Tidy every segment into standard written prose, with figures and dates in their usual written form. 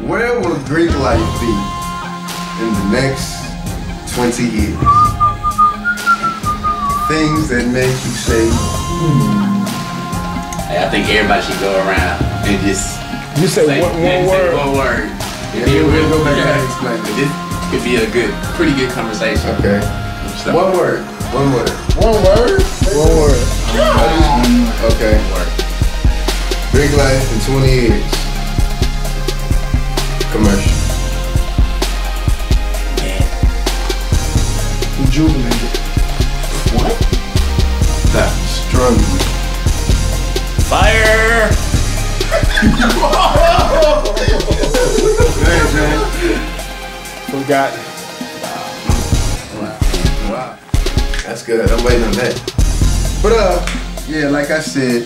Where will Greek life be in the next 20 years? Things that make you say, Hey, I think everybody should go around and just You say one word. One word. yeah, we'll go back and explain it. This could be a pretty good conversation. Okay. So, One word. One word? One word. Okay. Greek life in 20 years. Commercial. man. Rejuvenated. What? Struggling. Fire! Forgotten. Wow. That's good. I'm waiting on that. But yeah, like I said,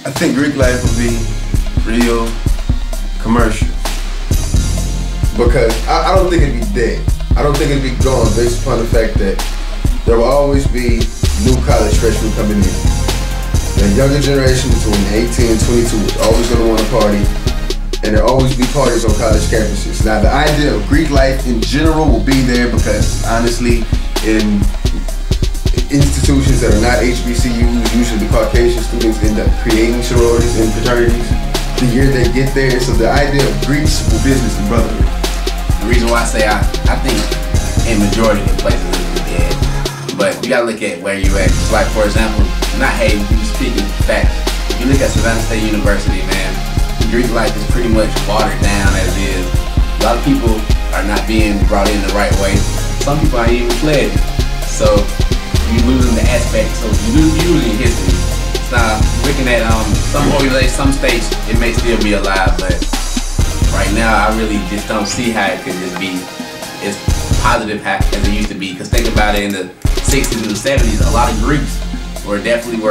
I think Greek life will be real commercial. Because I don't think it'd be dead. I don't think it'd be gone based upon the fact that there will always be new college freshmen coming in. The younger generation between 18 and 22 is always going to want to party, and there'll always be parties on college campuses. Now, the idea of Greek life in general will be there because, honestly, in institutions that are not HBCUs, usually the Caucasian students end up creating sororities and fraternities the year they get there. So the idea of Greeks will business and brotherhood. The reason why I say I think in majority of the places it's dead, but you gotta look at where you at. Just like, for example, not hating, you speaking fact. If you look at Savannah State University, man, Greek life is pretty much watered down as is. A lot of people are not being brought in the right way. Some people aren't even pledging. So you're losing the aspect. So you're losing history. It's not looking at some organizations, some states, it may still be alive, but right now I really just don't see how it could just be as positive as it used to be. Because think about it, in the 60s and the 70s, a lot of Greeks were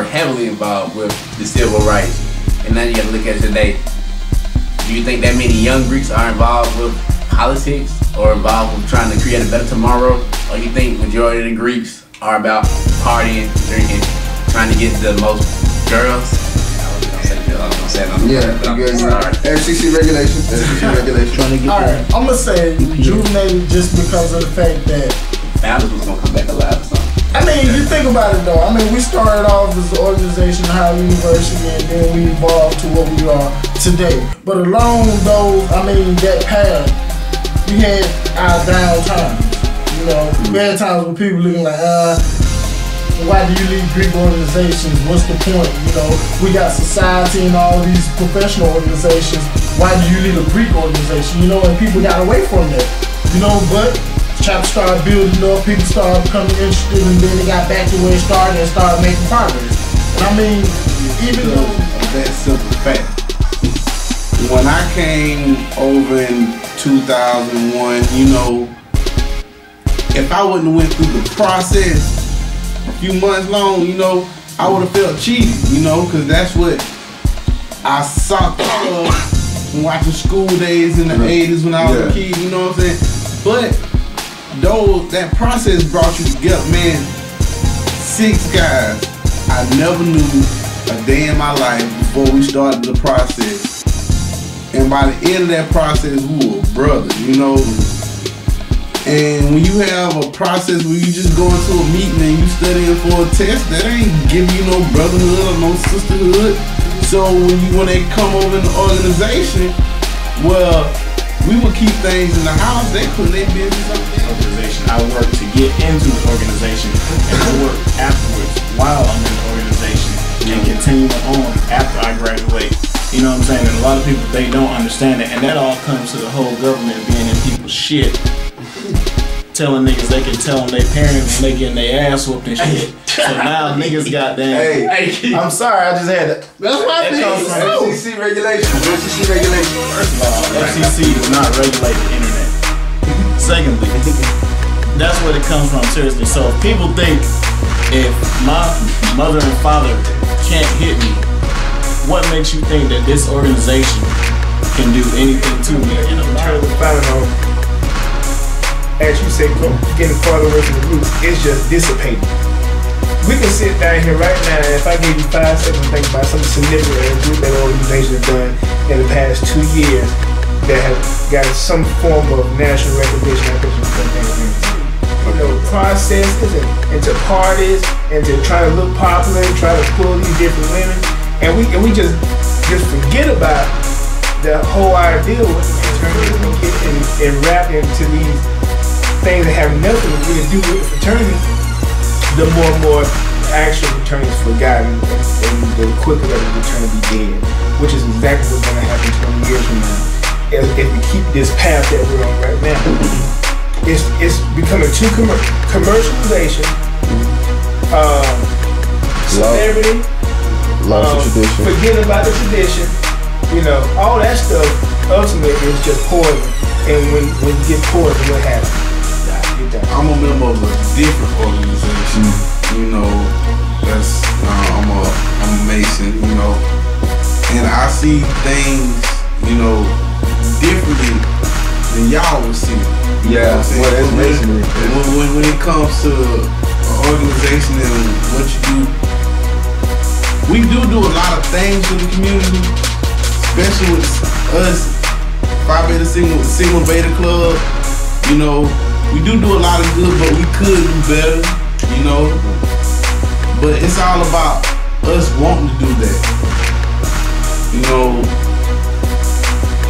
heavily involved with the civil rights. And now you have to look at it today. Do you think that many young Greeks are involved with politics or involved with trying to create a better tomorrow? Or you think majority of the Greeks are about partying, drinking, trying to get the most girls? I was gonna say nothing. Yeah, you got FCC regulations. FCC regulations. Alright, I'm gonna say rejuvenated just because of the fact that Founders was gonna come back alive or something. I mean, you think about it though. I mean, we started off as an organization, Howard University, and then we evolved to what we are today. But along those, that path, we had our down times. You know, we had times when people looking like, why do you leave Greek organizations? What's the point? You know, we got society and all these professional organizations. Why do you leave a Greek organization? You know, and people got away from that. You know, but chapter started building up, people started becoming interested, and then they got back to where it started and started making progress. And even though that simple fact, when I came over in 2001, if I wouldn't have went through the process a few months long, I would have felt cheated, because that's what I saw from watching School Days in the 80s when I was a kid, you know what I'm saying? But that process brought you together, man. 6 guys I never knew a day in my life before we started the process. And by the end of that process, we were brothers, And when you have a process where you just go into a meeting and you studying for a test, that ain't giving you no brotherhood or no sisterhood. So when they come over in the organization, well, we would keep things in the house. They put their business up there. Organization. I work to get into the organization, and I work afterwards while I'm in the organization and continue on after I graduate. You know what I'm saying? And a lot of people, they don't understand it, and that all comes to the whole government being in people's shit. Telling niggas they can tell them their parents when they getting their ass whooped and shit. So now niggas goddamn. Hey, I'm sorry, I just had to. that's my thing. FCC regulations. FCC regulations. First of all, FCC does not regulate the internet. Secondly, that's where it comes from, seriously. So if people think if my mother and father can't hit me, what makes you think that this organization can do anything to me? As you say, getting farther away from the roots, it's just dissipating. We can sit down here right now, and if I gave you 5 seconds to think about something significant that the organization has done in the past 2 years, that have got some form of national recognition. I think you put that into, you know, processes and to parties and to try to look popular, try to pull these different women, and we just forget about the whole idea of and wrap into these things that have nothing to really do with the fraternity. The more and more actual fraternity is forgotten, and the quicker that the fraternity dead, which is exactly what's going to happen 20 years from now. If we keep this path that we're on right now, it's becoming too commercialization, celebrity, lost the tradition. Forget about the tradition. You know, all that stuff ultimately is just poison. And when you get poison, what happens? I'm a member of a different organization. You know, I'm a Mason. You know, and I see things, you know, differently than y'all would see. Yeah, well, that's Masonry. When it comes to an organization and what you do, we do a lot of things for the community, especially with us, Phi Beta Sigma, with the Sigma Beta Club. You know, we do a lot of good, but we could do better, you know. But it's all about us wanting to do that, you know,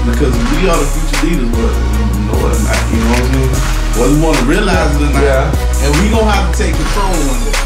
because we are the future leaders, but we know it or not, you know what I'm saying? Whether we want to realize it or not, and we gonna have to take control one day.